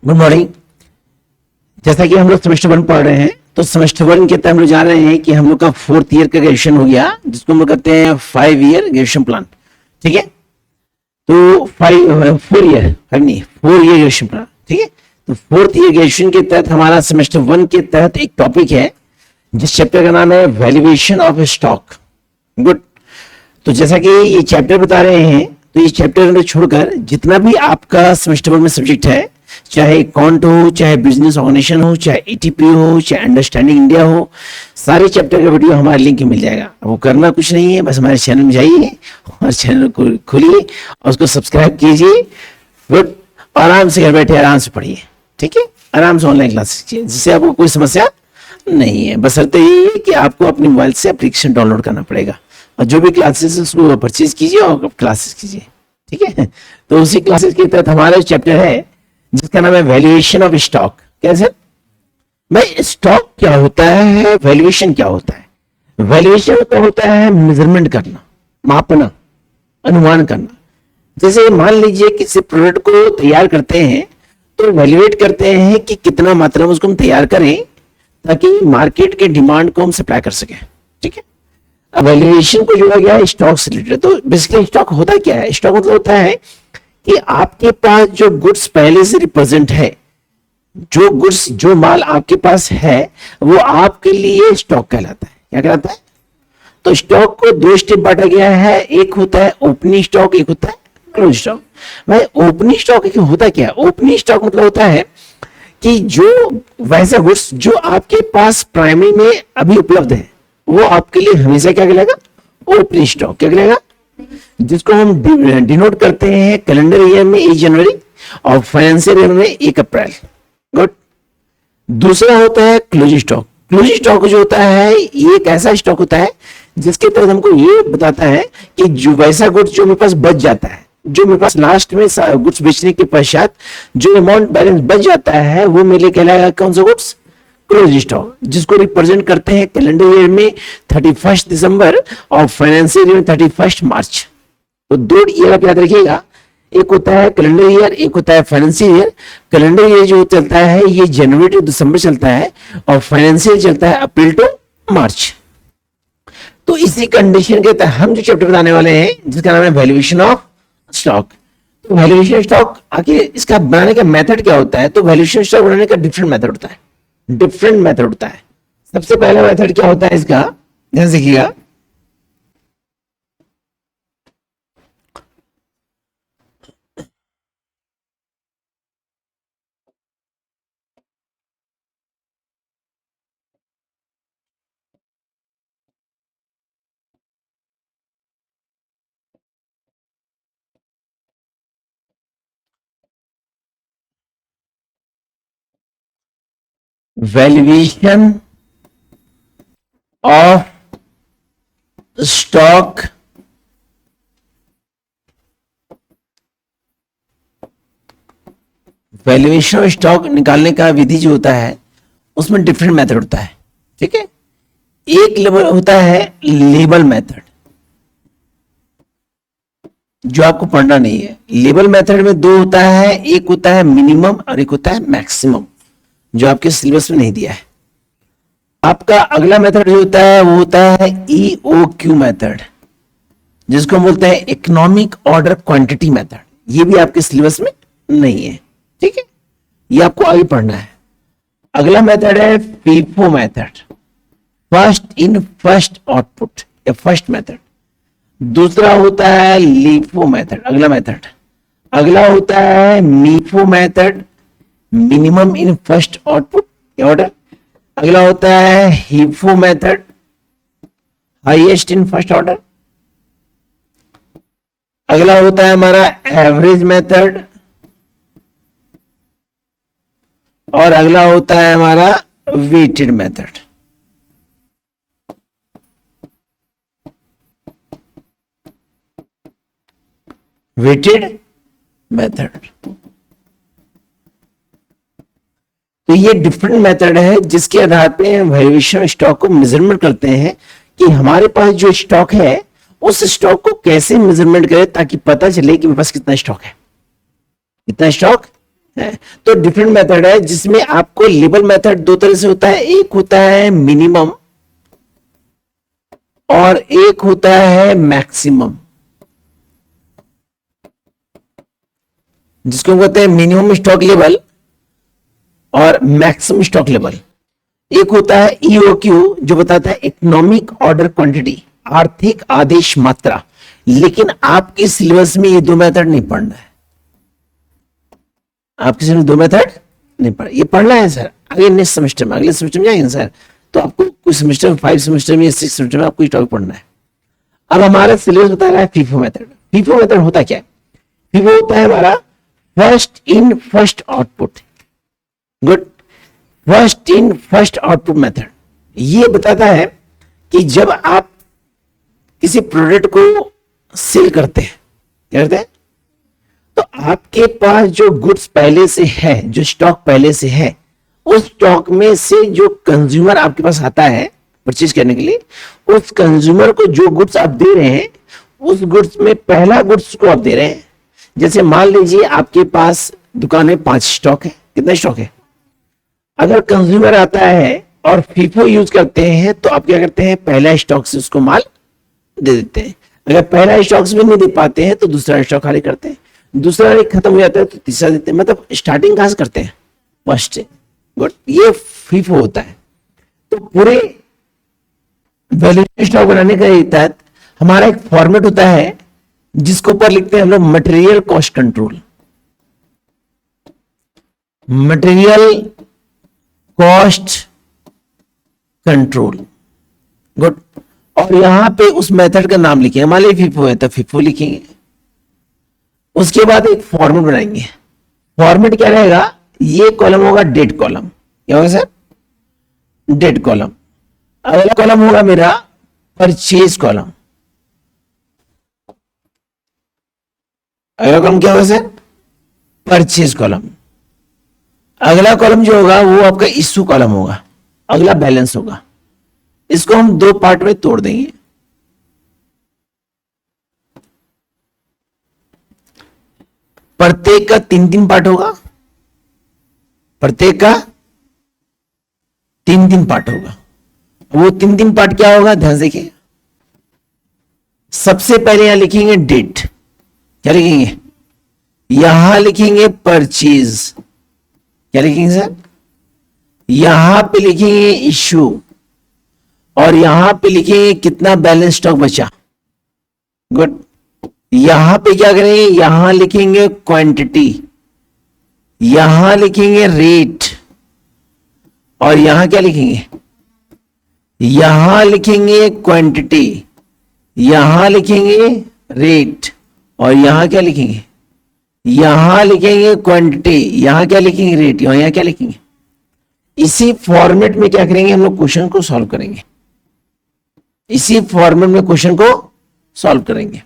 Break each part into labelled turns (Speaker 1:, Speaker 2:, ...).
Speaker 1: Good morning. जैसा कि हम लोग सेमेस्टर 1 पढ़ रहे हैं, तो सेमेस्टर 1 के तहत हम लोग जान रहे हैं कि हम लोग का 4th ईयर का ग्रेजुएशन हो गया, जिसको हम लोग कहते हैं 5 ईयर ग्रेजुएशन प्लान। ठीक है, तो 4 ईयर ग्रेजुएशन प्लान। ठीक है, तो 4th ईयर ग्रेजुएशन के तहत हमारा सेमेस्टर 1 के तहत एक टॉपिक है जिस चैप्टर का नाम है वैल्यूएशन ऑफ स्टॉक। गुड। तो जैसा कि ये चैप्टर बता रहे हैं, तो ये चैप्टर छोड़कर जितना भी आपका सेमेस्टर 1 में सब्जेक्ट है, चाहे अकाउंट हो, चाहे बिजनेस ऑर्गेनाइजेशन हो, चाहे एटीपी हो, चाहे अंडरस्टैंडिंग इंडिया हो, सारे चैप्टर का वीडियो हमारे लिंक में मिल जाएगा। वो करना कुछ नहीं है, बस हमारे चैनल में जाइए और चैनल को खोलिए और उसको सब्सक्राइब कीजिए। गुड। आराम से घर बैठे आराम से पढ़िए। ठीक है, आराम से ऑनलाइन क्लास कीजिए, जिससे आपको कोई समस्या नहीं है। बशर्ते यही है कि आपको अपने मोबाइल से एप्लीकेशन डाउनलोड करना पड़ेगा और जो भी क्लासेस है उसको परचेज कीजिए और क्लासेस कीजिए। ठीक है, तो उसी क्लासेस के तहत हमारा चैप्टर है जिसका नाम है वैल्यूएशन ऑफ स्टॉक। कैसे भाई, स्टॉक क्या होता है, वैल्यूएशन क्या होता है? वैल्यूएशन तो होता है मेजरमेंट करना, मापना, अनुमान करना। जैसे मान लीजिए किसी प्रोडक्ट को तैयार करते हैं तो वैल्यूएट करते हैं कि कितना मात्रा में उसको हम तैयार करें ताकि मार्केट के डिमांड को हम सप्लाई कर सकें। ठीक है, अब वैल्यूएशन को जोड़ा गया है स्टॉक से रिलेटेड। तो बेसिकली स्टॉक होता क्या है? स्टॉक मतलब होता है कि आपके पास जो गुड्स पहले से रिप्रेजेंट है, जो गुड्स, जो माल आपके पास है, वो आपके लिए स्टॉक कहलाता है। क्या कहलाता है? तो स्टॉक को 2 स्टेप बांटा गया है, एक होता है ओपनिंग स्टॉक, एक होता है क्लोज स्टॉक। भाई ओपनिंग स्टॉक होता क्या है? ओपनिंग स्टॉक मतलब होता है कि जो वैसा गुड्स जो आपके पास प्राइमरी में अभी उपलब्ध है, वो आपके लिए हमेशा क्या कहलाएगा? Opening stock. क्या कहलाएगा? जिसको हम डिनोट करते हैं कैलेंडर ईयर में 1 जनवरी और फाइनेंशियल ईयर में 1 अप्रैल। गुड। दूसरा होता है क्लोज स्टॉक। क्लोज स्टॉक जो होता है, ये एक ऐसा स्टॉक होता है जिसके तहत हमको ये बताता है कि जो वैसा गुड्स जो मेरे पास बच जाता है, जो मेरे पास लास्ट में गुड्स बेचने के पश्चात जो अमाउंट बैलेंस बच जाता है, वो मेरे लिए कहलाएगा कौन सा गुड्स? क्लोज स्टॉक, जिसको रिप्रेजेंट करते हैं कैलेंडर ईयर में 31 दिसंबर और फाइनेंशियल ईयर में 31 मार्च। तो 2 ईयर आप याद रखिएगा, एक होता है कैलेंडर ईयर, एक होता है फाइनेंशियल ईयर। कैलेंडर ईयर जो चलता है ये जनवरी टू दिसंबर चलता है और फाइनेंशियल चलता है अप्रैल टू मार्च। तो इसी कंडीशन के तहत हम जो चैप्टर बताने वाले हैं जिसका नाम है वैल्यूएशन ऑफ स्टॉक। तो वैल्यूएशन स्टॉक आखिर इसका बनाने का मेथड क्या होता है? तो वैल्यूएशन स्टॉक बनाने का डिफरेंट मेथड होता है, डिफरेंट मेथड होता है। सबसे पहला मेथड क्या होता है इसका, ध्यान देखिएगा। Valuation of stock valuation of stock निकालने का विधि जो होता है उसमें डिफरेंट मेथड होता है। ठीक है, एक लेवल होता है लेबल मेथड, जो आपको पढ़ना नहीं है। लेबल मेथड में 2 होता है, एक होता है मिनिमम और एक होता है मैक्सिमम, जो आपके सिलेबस में नहीं दिया है। आपका अगला मेथड जो होता है वो होता है EOQ मेथड, जिसको हम बोलते हैं इकोनॉमिक ऑर्डर क्वांटिटी मेथड। ये भी आपके सिलेबस में नहीं है। ठीक है, ये आपको आगे पढ़ना है। अगला मेथड है FIFO method, first in first output या फर्स्ट मेथड। दूसरा होता है LIFO मेथड, अगला मेथड। अगला होता है MIFO method, minimum in first output order. अगला होता है HIFO method, highest in first order. अगला होता है हमारा एवरेज मेथड और अगला होता है हमारा वेटेड मेथड। Weighted method. तो ये डिफरेंट मेथड है जिसके आधार पे हम वैल्यूएशन स्टॉक को मेजरमेंट करते हैं कि हमारे पास जो स्टॉक है उस स्टॉक को कैसे मेजरमेंट करें ताकि पता चले कि मेरे पास कितना स्टॉक है। कितना स्टॉक है। तो डिफरेंट मेथड है जिसमें आपको लेबल मेथड दो तरह से होता है, एक होता है मिनिमम और एक होता है मैक्सिमम, जिसको कहते हैं मिनिमम स्टॉक लेवल और मैक्सिमम स्टॉक लेवल। एक होता है ईओक्यू जो बताता है इकोनॉमिक ऑर्डर क्वांटिटी, आर्थिक आदेश मात्रा, लेकिन आपके सिलेबस में ये दो मेथड नहीं पढ़ना है, आपके सिलेबस में दो मेथड नहीं पढ़ना, ये पढ़ना है सर अगले नेक्स्ट सेमेस्टर में, अगले सेमेस्टर में जाएंगे सर, तो आपको कुछ सेमेस्टर 5 सेमेस्टर में 6 सेमेस्टर में आपको टॉपिक पढ़ना है। अब हमारा सिलेबस बता रहा है फीफो मेथड। फीफो मेथड होता क्या है? फीफो होता है हमारा first in first output. Good, first in first output method ये बताता है कि जब आप किसी प्रोडक्ट को सेल करते हैं, क्या करते हैं, तो आपके पास जो गुड्स पहले से है, जो स्टॉक पहले से है, उस स्टॉक में से जो कंज्यूमर आपके पास आता है परचेज करने के लिए, उस कंज्यूमर को जो गुड्स आप दे रहे हैं, उस गुड्स में पहला गुड्स को आप दे रहे हैं। जैसे मान लीजिए आपके पास दुकान में 5 स्टॉक है, कितना स्टॉक है? अगर कंज्यूमर आता है और फीफो यूज करते हैं तो आप क्या करते हैं, पहला स्टॉक से उसको माल दे देते हैं। अगर पहला स्टॉक में नहीं दे पाते हैं तो दूसरा स्टॉक खाली करते हैं, दूसरा खत्म हो जाता है तो तीसरा देते हैं, मतलब स्टार्टिंग कहां से करते हैं, फर्स्ट से। गुड, ये फीफो होता है। तो पूरे वैल्यू स्टॉक बनाने के तहत हमारा एक फॉर्मेट होता है जिसको ऊपर लिखते हैं हम लोग material cost control, material cost control. Good, और यहां पे उस मेथड का नाम लिखेंगे, मान लीजिए फीफो है तो फीफो लिखेंगे। उसके बाद एक फॉर्मेट बनाएंगे, फॉर्मेट क्या रहेगा, ये कॉलम होगा डेट कॉलम, क्या होगा सर, डेट कॉलम। अगला कॉलम होगा मेरा परचेज कॉलम, अगला कॉलम क्या होगा सर, परचेज कॉलम। अगला कॉलम जो होगा वो आपका इश्यू कॉलम होगा, अगला बैलेंस होगा। इसको हम दो पार्ट में तोड़ देंगे। प्रत्येक का 3-3 पार्ट होगा, प्रत्येक का 3-3 पार्ट होगा। वो 3-3 पार्ट क्या होगा, ध्यान से देखिए। सबसे पहले यहां लिखेंगे डेट, क्या लिखेंगे, यहां लिखेंगे परचेज, क्या लिखेंगे सर, यहां पे लिखेंगे इश्यू, और यहां पे लिखेंगे कितना बैलेंस स्टॉक बचा। गुड, यहां पे क्या करेंगे, यहां लिखेंगे क्वांटिटी, यहां लिखेंगे रेट, और यहां क्या लिखेंगे, यहां लिखेंगे क्वांटिटी, यहां लिखेंगे रेट, और यहां क्या लिखेंगे, यहां लिखेंगे क्वांटिटी, यहां क्या लिखेंगे रेट, और यहां क्या लिखेंगे। इसी फॉर्मेट में क्या करेंगे हम लोग, क्वेश्चन को सॉल्व करेंगे, इसी फॉर्मेट में क्वेश्चन को सॉल्व करेंगे।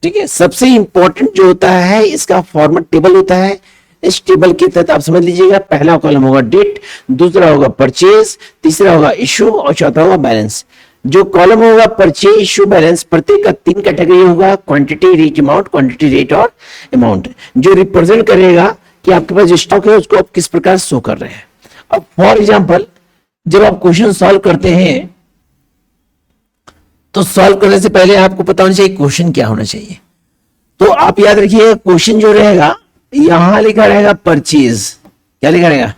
Speaker 1: ठीक है, सबसे इंपॉर्टेंट जो होता है इसका फॉर्मेट टेबल होता है। इस टेबल के तहत आप समझ लीजिएगा, पहला कॉलम होगा डेट, दूसरा होगा परचेज, तीसरा होगा इश्यू, और चौथा होगा बैलेंस। जो कॉलम होगा परचेज, इश्यू, बैलेंस, प्रत्येक का 3 कैटेगरी होगा, quantity, rate, amount, quantity, rate और अमाउंट, जो रिप्रेजेंट करेगा कि आपके पास जो स्टॉक है उसको आप किस प्रकार शो कर रहे हैं। अब फॉर एग्जाम्पल जब आप क्वेश्चन सॉल्व करते हैं तो सॉल्व करने से पहले आपको पता होना चाहिए क्वेश्चन क्या होना चाहिए। तो आप याद रखिए, क्वेश्चन जो रहेगा यहां लिखा रहेगा परचेज, क्या लिखा रहेगा,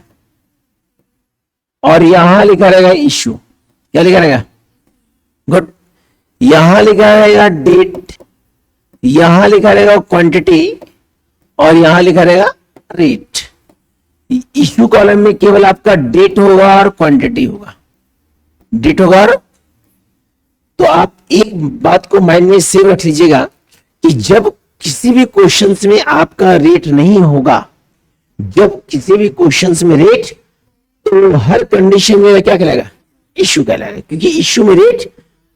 Speaker 1: और यहां लिखा रहेगा इश्यू, क्या लिखा रहेगा। गुड, यहां लिखा रहेगा डेट, यहां लिखा रहेगा क्वांटिटी, और यहां लिखा रहेगा रेट। इश्यू कॉलम में केवल आपका डेट होगा और क्वांटिटी होगा, डेट होगा और, तो आप एक बात को माइंड में सेव रख लीजिएगा कि जब किसी भी क्वेश्चंस में आपका रेट नहीं होगा, जब किसी भी क्वेश्चंस में रेट, तो हर कंडीशन में क्या कहलाएगा, इश्यू कहलाएगा, क्योंकि इश्यू में रेट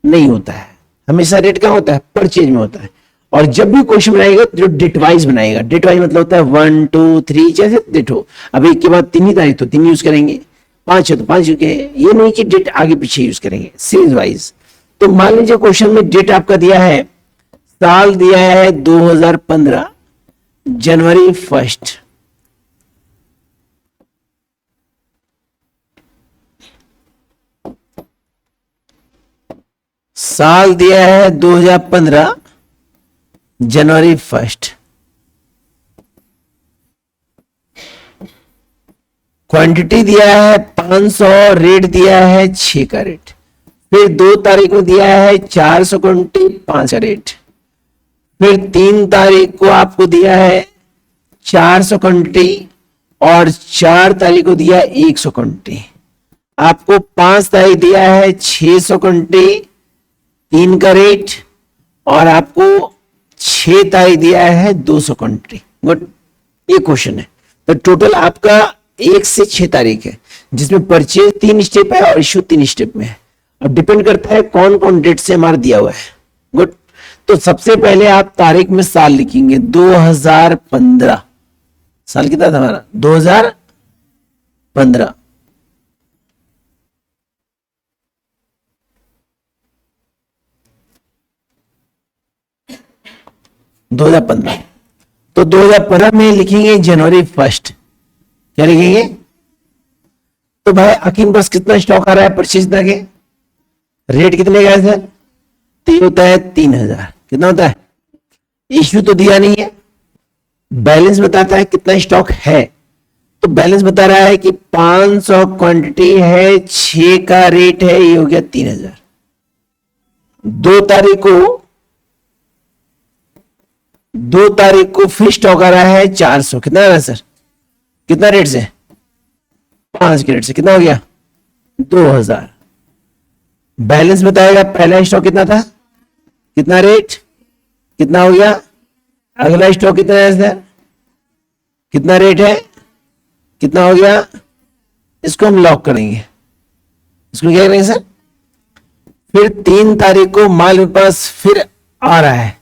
Speaker 1: नहीं होता है, हमेशा रेट कहां होता है, परचेज में होता है। और जब भी क्वेश्चन बनाएगा जो डेट वाइज बनाएगा, डेट वाइज मतलब होता है 1 2 3, जैसे डेट हो, अब एक के बाद 3 ही तारीख तो 3 यूज करेंगे, 5 है तो 5 यूज, ये नहीं कि डेट आगे पीछे यूज करेंगे, सीरीज वाइज। तो मान लीजिए क्वेश्चन में डेट आपका दिया है, साल दिया है 2015, जनवरी 1। साल दिया है 2015, जनवरी 1। क्वांटिटी दिया है 500, रेट दिया है 6 का रेट। फिर 2 तारीख को दिया है 400 क्वांटिटी, 5 का रेट। फिर 3 तारीख को आपको दिया है 400 क्वांटिटी और 4 तारीख को दिया है 100 क्वांटिटी। आपको 5 तारीख दिया है 600 क्वांटिटी, 3 का रेट, और आपको 6 तारीख दिया है 200 क्वांटिटी। गुड, ये क्वेश्चन है। तो टोटल आपका 1 से 6 तारीख है, जिसमें परचेज 3 स्टेप है और इश्यू 3 स्टेप में है। अब डिपेंड करता है कौन कौन डेट से हमारा दिया हुआ है। गुड, तो सबसे पहले आप तारीख में साल लिखेंगे 2015। साल कितना था हमारा? 2015। तो 2015 में लिखेंगे जनवरी 1। क्या लिखेंगे? तो भाई अकीम पास कितना स्टॉक आ रहा है परचेज के? रेट कितने का है सर? तो ये होता है 3000। कितना होता है? इश्यू तो दिया नहीं है, बैलेंस बताता है कितना स्टॉक है। तो बैलेंस बता रहा है कि 500 क्वांटिटी है, 6 का रेट है, ये हो गया 3000। 2 तारीख को फिर स्टॉक आ रहा है 400। कितना आ रहा है सर? कितना रेट से? 5 के रेट से। कितना हो गया? 2000। बैलेंस बताएगा पहला स्टॉक कितना था, कितना रेट, कितना हो गया। अगला स्टॉक कितना है सर, कितना रेट है, कितना हो गया। इसको हम लॉक करेंगे। इसको क्या करेंगे सर? फिर 3 तारीख को माल मेरे पास फिर आ रहा है,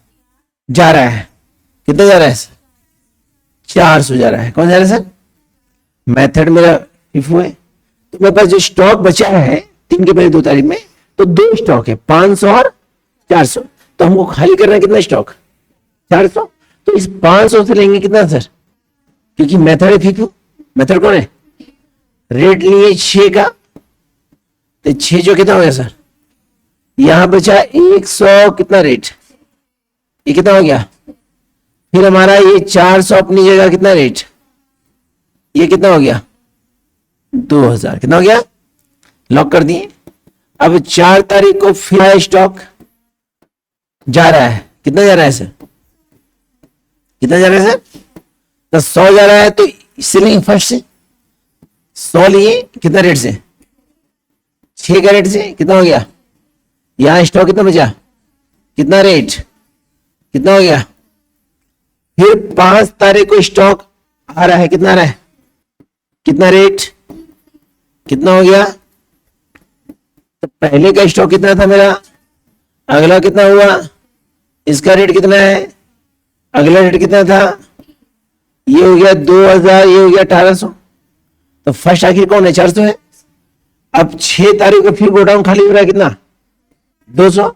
Speaker 1: जा रहा है। कितना जा रहा है सर? 400 जा रहा है। कौन जा रहा है सर? मेथड मेरा FIFO है। तो मेरे पास जो स्टॉक बचा है 3 के पहले 2 तारीख में, तो 2 स्टॉक है, 500 और 400। तो हमको खाली करना है कितना स्टॉक? 400। तो इस 500 से लेंगे कितना सर? क्योंकि मेथड है FIFO। मेथड कौन है? रेट लिए 6 का, तो 6 जो कितना हो गया सर? यहां बचा 100, कितना रेट, ये कितना हो गया। फिर हमारा ये 400 अपनी जगह, कितना रेट, ये कितना हो गया? 2000। कितना हो गया? लॉक कर दिए। अब 4 तारीख को फिर आया स्टॉक, जा रहा है। कितना जा रहा है सर? कितना जा रहा है सर? तो 100 जा रहा है, तो इससे लेंगे फर्स्ट से 100 लिए। कितना रेट से? 6 का रेट से। कितना हो गया? यहां स्टॉक कितना बचा, कितना रेट, कितना हो गया। फिर 5 तारीख को स्टॉक आ रहा है, कितना आ रहा है, कितना रेट, कितना हो गया। तो पहले का स्टॉक कितना था मेरा, अगला कितना हुआ, इसका रेट कितना है, अगला रेट कितना था, ये हो गया 2000, ये हो गया 1800। तो फर्स्ट आखिर कौन है? 400 है। अब 6 तारीख को फिर गोडाउन खाली हो रहा है, कितना, 200।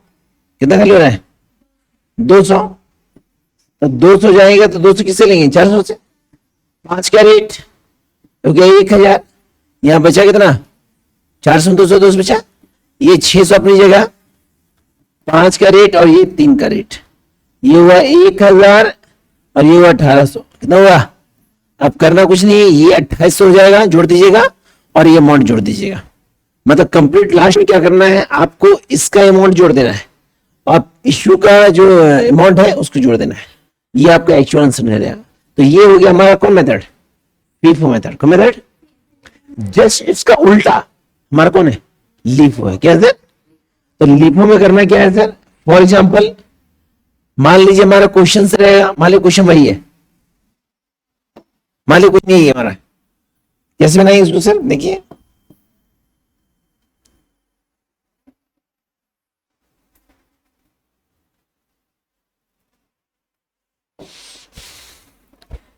Speaker 1: कितना खाली हो रहा है? 200। तो 200 जाएगा, तो 200 किससे लेंगे? 400 से। 5 का रेट हो गया 1000। यहां बचा कितना, 400, 200, 200 बचा। ये 600 अपनी जगह, 5 का रेट और ये 3 का रेट। ये हुआ 1000 और ये हुआ 1800। कितना हुआ? अब करना कुछ नहीं है, ये 2800 हो जाएगा, जोड़ दीजिएगा और ये अमाउंट जोड़ दीजिएगा। मतलब कंप्लीट लास्ट में क्या करना है, आपको इसका अमाउंट जोड़ देना है और इश्यू का जो अमाउंट है उसको जोड़ देना है। ये आपका एक्चुअल आंसर मिल जाएगा। तो ये हो गया हमारा कौन मेथड, FIFO मेथड। कौन मेथड? जस्ट इसका उल्टा हमारा कौन है, LIFO है। क्या सर? तो LIFO में करना क्या है सर, फॉर एग्जाम्पल मान लीजिए हमारा क्वेश्चन से रहेगा, मान लीजिए क्वेश्चन वही है, मान लीजिए कुछ नहीं है हमारा, कैसे बनाएंगे इसको सर, देखिए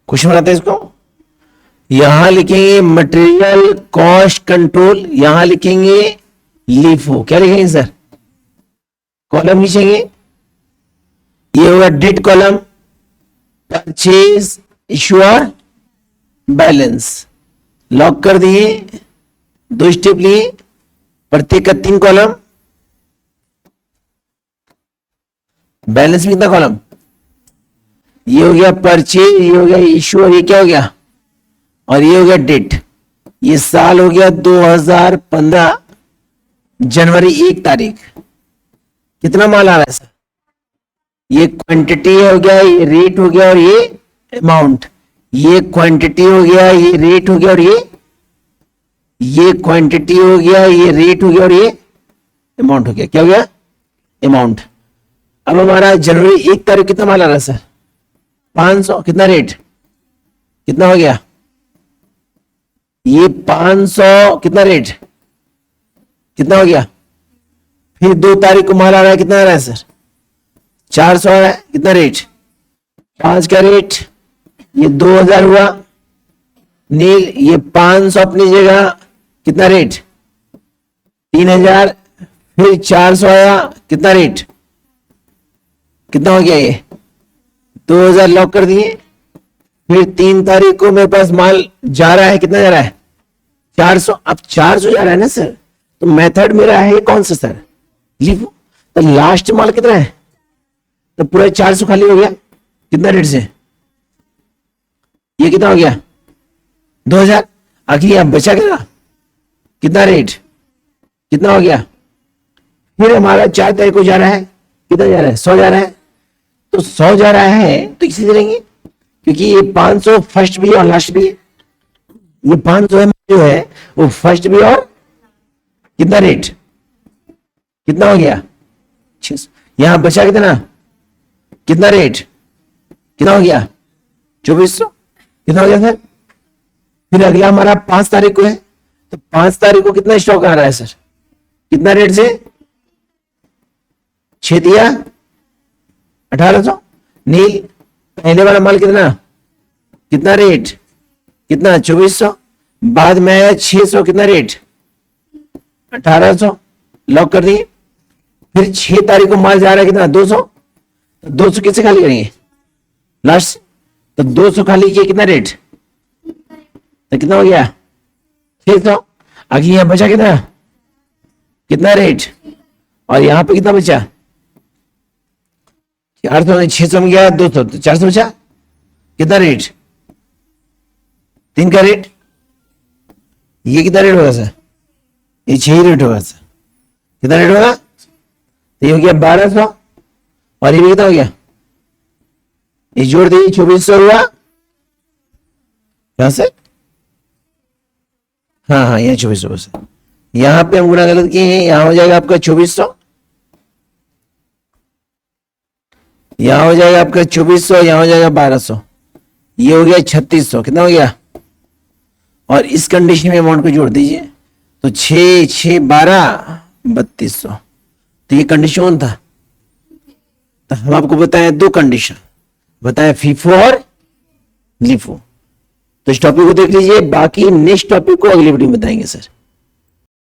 Speaker 1: क्वेश्चन बनाते हैं इसको। यहां लिखेंगे मटेरियल कॉस्ट कंट्रोल, यहां लिखेंगे LIFO। क्या लिखेंगे सर, कॉलम खींचेंगे, ये होगा डेट कॉलम, परचेज इश्यू और बैलेंस। लॉक कर दिए, 2 स्टेप लिए, प्रत्येक का 3 कॉलम, बैलेंस में कितना कॉलम, ये हो गया परचेज, ये हो गया इश्यू, और ये क्या हो गया, और ये हो गया डेट। ये साल हो गया 2015 जनवरी 1 तारीख। कितना माल आ रहा है सर, ये क्वांटिटी हो गया, ये रेट हो गया, और ये अमाउंट। ये क्वांटिटी हो गया, ये रेट हो गया, और ये क्वांटिटी हो गया, ये रेट हो गया, और ये अमाउंट हो गया। क्या हो गया, अमाउंट। अब हमारा जनवरी 1 तारीख कितना माल आ रहा है सर, 500। कितना रेट, कितना हो गया, ये 500, कितना रेट, कितना हो गया। फिर 2 तारीख को माल आ रहा है, कितना आ रहा है सर, 400 आ रहा है। कितना रेट, 5 का रेट, ये 2000 हुआ नील, ये 500 अपनी जगह, कितना रेट, 3000। फिर 400 आया, कितना रेट, कितना हो गया, ये 2000 लॉक कर दिए। फिर 3 तारीख को मेरे पास माल जा रहा है, कितना जा रहा है, 400। अब 400 जा रहा है ना सर, तो मेथड मेरा है कौन सा सर, लीव। तो लास्ट माल कितना है, तो पूरा 400 खाली हो गया। कितना रेट से, ये कितना हो गया, 2000। आखिर अब बचा क्या, कितना रेट, कितना हो गया। फिर हमारा 4 तारीख को जा रहा है, कितना जा रहा है, 100 जा रहा है। तो 100 जा रहा है तो किसी से लेंगे, क्योंकि ये 500 फर्स्ट भी और लास्ट भी है। ये 500 जो है वो फर्स्ट भी, और कितना रेट, कितना हो गया, 600। यहां बचा कितना, कितना रेट, कितना हो गया, 2400। कितना हो गया सर। फिर अगला हमारा 5 तारीख को है, तो 5 तारीख को कितना स्टॉक आ रहा है सर, कितना रेट से, 6 दिया 1800। नील, पहले वाला माल कितना, कितना रेट, कितना 2400। बाद में आया 600, कितना रेट, 1800 लॉक कर दिए। फिर 6 तारीख को माल जा रहा है, कितना 200। तो 200 किससे खाली करेंगे, लास्ट। तो 200 खाली किया, कितना रेट, तो कितना हो गया, 600। आगे यहां बचा कितना, कितना रेट, और यहां पे कितना बचा, 400। 600 में गया 200, तो 400 बचा। कितना रेट, 3 का रेट। ये कितना रेट होगा सर, ये 6 रेट होगा सर। कितना रेट होगा, तो ये हो गया 1200, और ये भी कितना हो गया, ये जोड़ दिए 2400 हुआ। यहां से, हाँ हाँ, यहाँ 2400 से, यहां पे हम गुना गलत किए हैं। यहां हो जाएगा आपका 2400, यहां हो जाएगा आपका 2400, यहां हो जाएगा 1200, ये हो गया 3600। कितना हो गया, और इस कंडीशन में अमाउंट को जोड़ दीजिए, तो 6 6 12 3200। तो ये कंडीशन था। तो हम आपको बताएं 2 कंडीशन बताएं, फीफो और लीफो। तो इस टॉपिक को देख लीजिए, बाकी नेक्स्ट टॉपिक को अगली वीडियो में बताएंगे सर।